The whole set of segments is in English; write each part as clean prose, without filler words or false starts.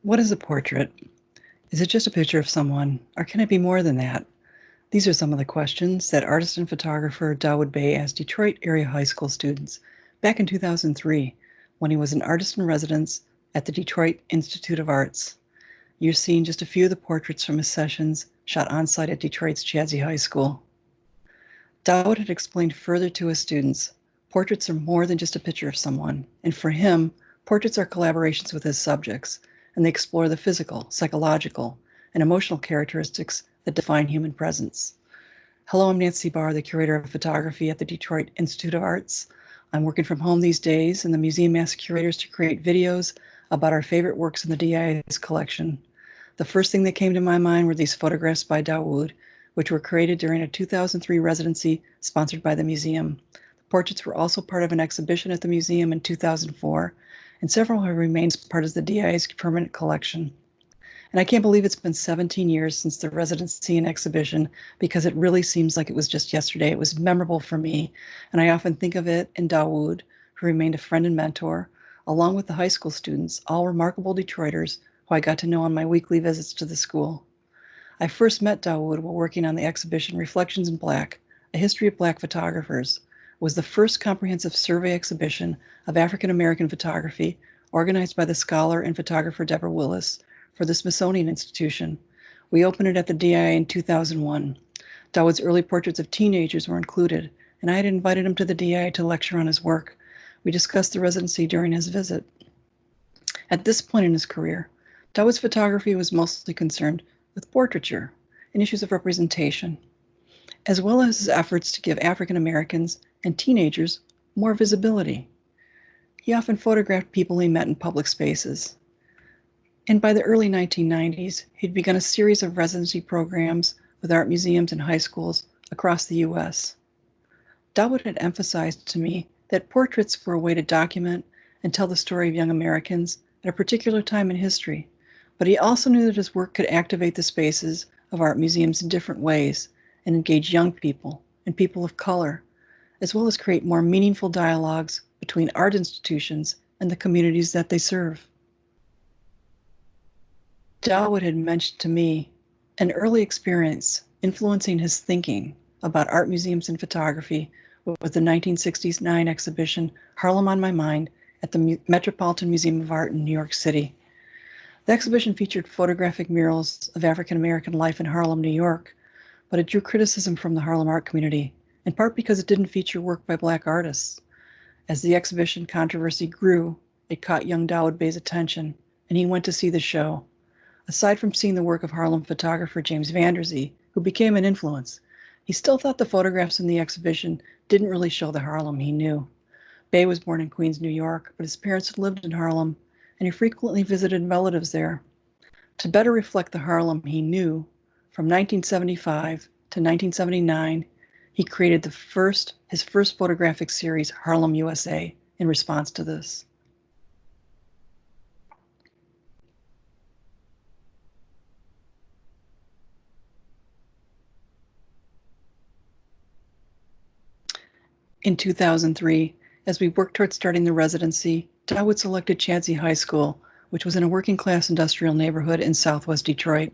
What is a portrait? Is it just a picture of someone, or can it be more than that? These are some of the questions that artist and photographer Dawoud Bey asked Detroit area high school students back in 2003 when he was an artist-in-residence at the Detroit Institute of Arts. You're seeing just a few of the portraits from his sessions shot on-site at Detroit's Chadsey High School. Dawoud had explained further to his students, portraits are more than just a picture of someone, and for him, portraits are collaborations with his subjects, and they explore the physical, psychological, and emotional characteristics that define human presence. Hello, I'm Nancy Barr, the Curator of Photography at the Detroit Institute of Arts. I'm working from home these days, and the museum asks curators to create videos about our favorite works in the DIA's collection. The first thing that came to my mind were these photographs by Dawoud, which were created during a 2003 residency sponsored by the museum. The portraits were also part of an exhibition at the museum in 2004, and several have remained part of the DIA's permanent collection. And I can't believe it's been 17 years since the residency and exhibition, because it really seems like it was just yesterday. It was memorable for me, and I often think of it and Dawoud, who remained a friend and mentor, along with the high school students, all remarkable Detroiters who I got to know on my weekly visits to the school. I first met Dawoud while working on the exhibition Reflections in Black, A History of Black Photographers. It was the first comprehensive survey exhibition of African American photography organized by the scholar and photographer Deborah Willis for the Smithsonian Institution. We opened it at the DIA in 2001. Dawoud's early portraits of teenagers were included, and I had invited him to the DIA to lecture on his work. We discussed the residency during his visit. At this point in his career, Dawoud's photography was mostly concerned with portraiture and issues of representation, as well as his efforts to give African Americans and teenagers more visibility. He often photographed people he met in public spaces. And by the early 1990s, he'd begun a series of residency programs with art museums and high schools across the U.S. Dawoud had emphasized to me that portraits were a way to document and tell the story of young Americans at a particular time in history, but he also knew that his work could activate the spaces of art museums in different ways and engage young people and people of color, as well as create more meaningful dialogues between art institutions and the communities that they serve. Dawoud had mentioned to me an early experience influencing his thinking about art museums and photography with the 1969 exhibition Harlem on My Mind at the Metropolitan Museum of Art in New York City. The exhibition featured photographic murals of African American life in Harlem, New York, but it drew criticism from the Harlem art community, in part because it didn't feature work by Black artists. As the exhibition controversy grew, it caught young Dawoud Bey's attention, and he went to see the show. Aside from seeing the work of Harlem photographer James Vanderzee, who became an influence, he still thought the photographs in the exhibition didn't really show the Harlem he knew. Bey was born in Queens, New York, but his parents had lived in Harlem, and he frequently visited relatives there. To better reflect the Harlem he knew, from 1975 to 1979, he created his first photographic series, Harlem, USA, in response to this. In 2003, as we worked towards starting the residency, Dawoud selected Chadsey High School, which was in a working-class industrial neighborhood in southwest Detroit.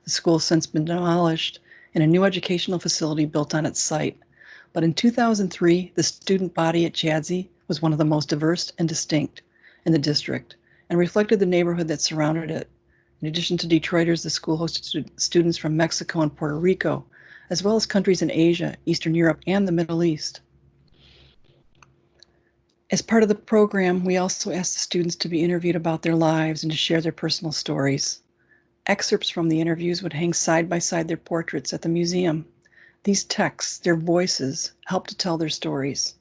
The school has since been demolished and a new educational facility built on its site. But in 2003, the student body at Chadsey was one of the most diverse and distinct in the district and reflected the neighborhood that surrounded it. In addition to Detroiters, the school hosted students from Mexico and Puerto Rico, as well as countries in Asia, Eastern Europe, and the Middle East. As part of the program, we also asked the students to be interviewed about their lives and to share their personal stories. Excerpts from the interviews would hang side by side their portraits at the museum. These texts, their voices, help to tell their stories.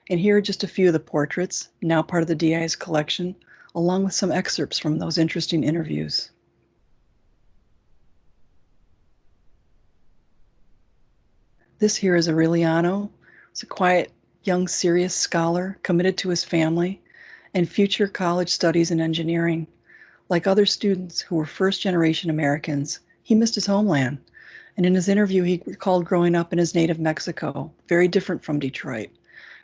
And here are just a few of the portraits, now part of the DI's collection, along with some excerpts from those interesting interviews. This here is Aureliano. It's a quiet, young, serious scholar committed to his family and future college studies in engineering. Like other students who were first-generation Americans, he missed his homeland. And in his interview, he recalled growing up in his native Mexico, very different from Detroit.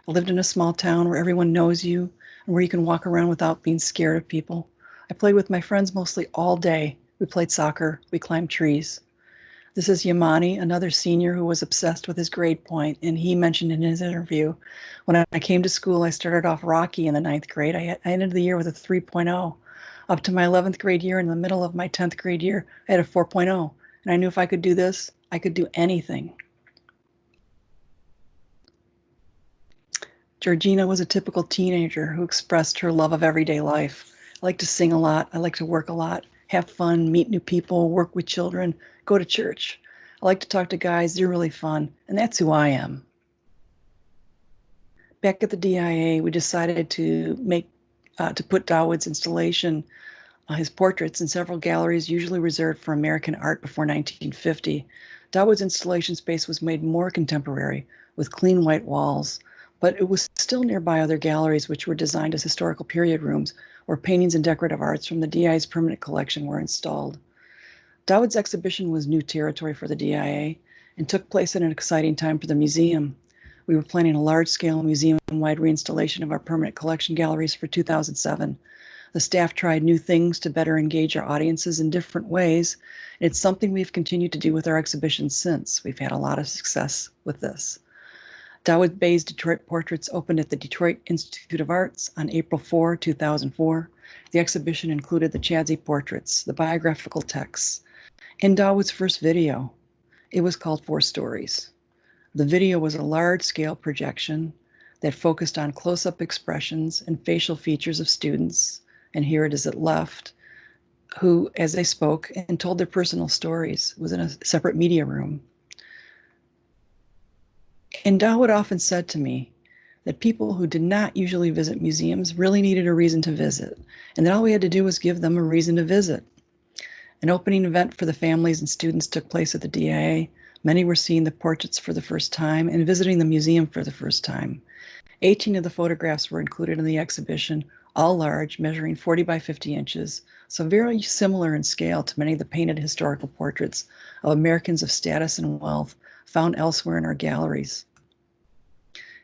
I lived in a small town where everyone knows you and where you can walk around without being scared of people. I played with my friends mostly all day. We played soccer, we climbed trees. This is Yamani, another senior who was obsessed with his grade point, and he mentioned in his interview, when I came to school, I started off rocky in the ninth grade. I ended the year with a 3.0. Up to my 11th grade year, in the middle of my 10th grade year, I had a 4.0, and I knew if I could do this, I could do anything. Georgina was a typical teenager who expressed her love of everyday life. I like to sing a lot. I like to work a lot, have fun, meet new people, work with children, go to church. I like to talk to guys. They're really fun. And that's who I am. Back at the DIA, we decided to put Dawoud's installation, his portraits, in several galleries usually reserved for American art before 1950. Dawoud's installation space was made more contemporary with clean white walls, but it was still nearby other galleries which were designed as historical period rooms where paintings and decorative arts from the DIA's permanent collection were installed. Dawoud's exhibition was new territory for the DIA and took place at an exciting time for the museum. We were planning a large-scale museum-wide reinstallation of our permanent collection galleries for 2007. The staff tried new things to better engage our audiences in different ways. It's something we've continued to do with our exhibitions since. We've had a lot of success with this. Dawoud Bey's Detroit Portraits opened at the Detroit Institute of Arts on April 4, 2004. The exhibition included the Chadsey portraits, the biographical texts, and Dawoud's first video. It was called 4 Stories. The video was a large-scale projection that focused on close-up expressions and facial features of students, and here it is at left, who, as they spoke and told their personal stories, was in a separate media room. And Dawoud often said to me that people who did not usually visit museums really needed a reason to visit, and that all we had to do was give them a reason to visit. An opening event for the families and students took place at the DIA. Many were seeing the portraits for the first time and visiting the museum for the first time. 18 of the photographs were included in the exhibition, all large, measuring 40 by 50 inches, so very similar in scale to many of the painted historical portraits of Americans of status and wealth found elsewhere in our galleries.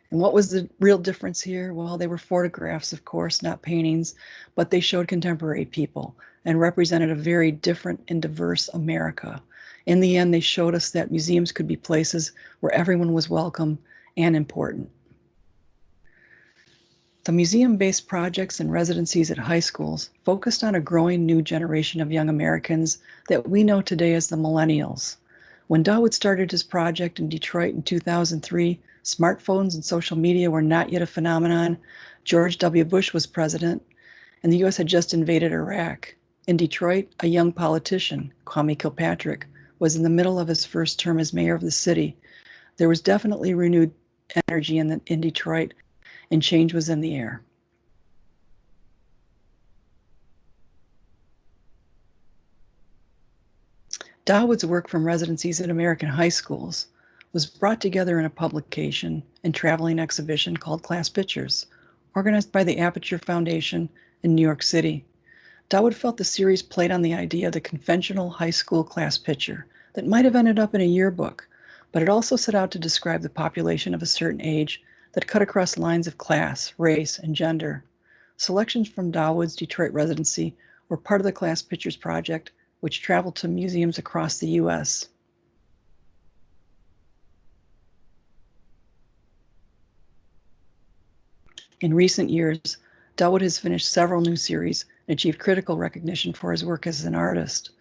And what was the real difference here? Well, they were photographs, of course, not paintings, but they showed contemporary people and represented a very different and diverse America. In the end, they showed us that museums could be places where everyone was welcome and important. The museum-based projects and residencies at high schools focused on a growing new generation of young Americans that we know today as the millennials. When Dawoud started his project in Detroit in 2003, smartphones and social media were not yet a phenomenon. George W. Bush was president, and the U.S. had just invaded Iraq. In Detroit, a young politician, Kwame Kilpatrick, was in the middle of his first term as mayor of the city. There was definitely renewed energy in Detroit, and change was in the air. Dawoud's work from residencies at American high schools was brought together in a publication and traveling exhibition called Class Pictures, organized by the Aperture Foundation in New York City. Dawoud felt the series played on the idea of the conventional high school class picture that might have ended up in a yearbook, but it also set out to describe the population of a certain age that cut across lines of class, race, and gender. Selections from Dawoud's Detroit residency were part of the Class Pictures project, which traveled to museums across the U.S. In recent years, Dawoud has finished several new series and achieved critical recognition for his work as an artist.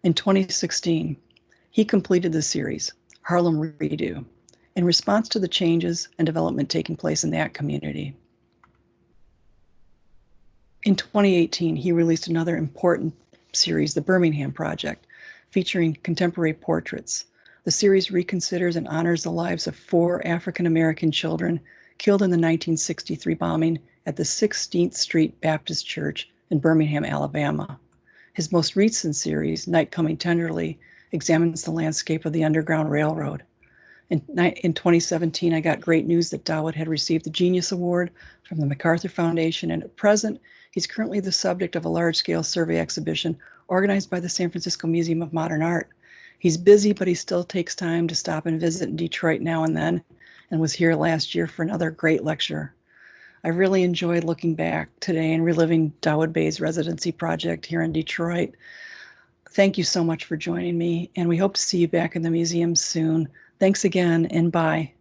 In 2016, he completed the series, Harlem Redo, in response to the changes and development taking place in that community. In 2018, he released another important series, the Birmingham Project, featuring contemporary portraits. The series reconsiders and honors the lives of 4 African-American children killed in the 1963 bombing at the 16th Street Baptist Church in Birmingham, Alabama. His most recent series, Night Coming Tenderly, examines the landscape of the Underground Railroad. In 2017, I got great news that Dawoud had received the Genius Award from the MacArthur Foundation, and at present, he's currently the subject of a large-scale survey exhibition organized by the San Francisco Museum of Modern Art. He's busy, but he still takes time to stop and visit in Detroit now and then, and was here last year for another great lecture. I really enjoyed looking back today and reliving Dawoud Bey's residency project here in Detroit. Thank you so much for joining me, and we hope to see you back in the museum soon. Thanks again, and bye.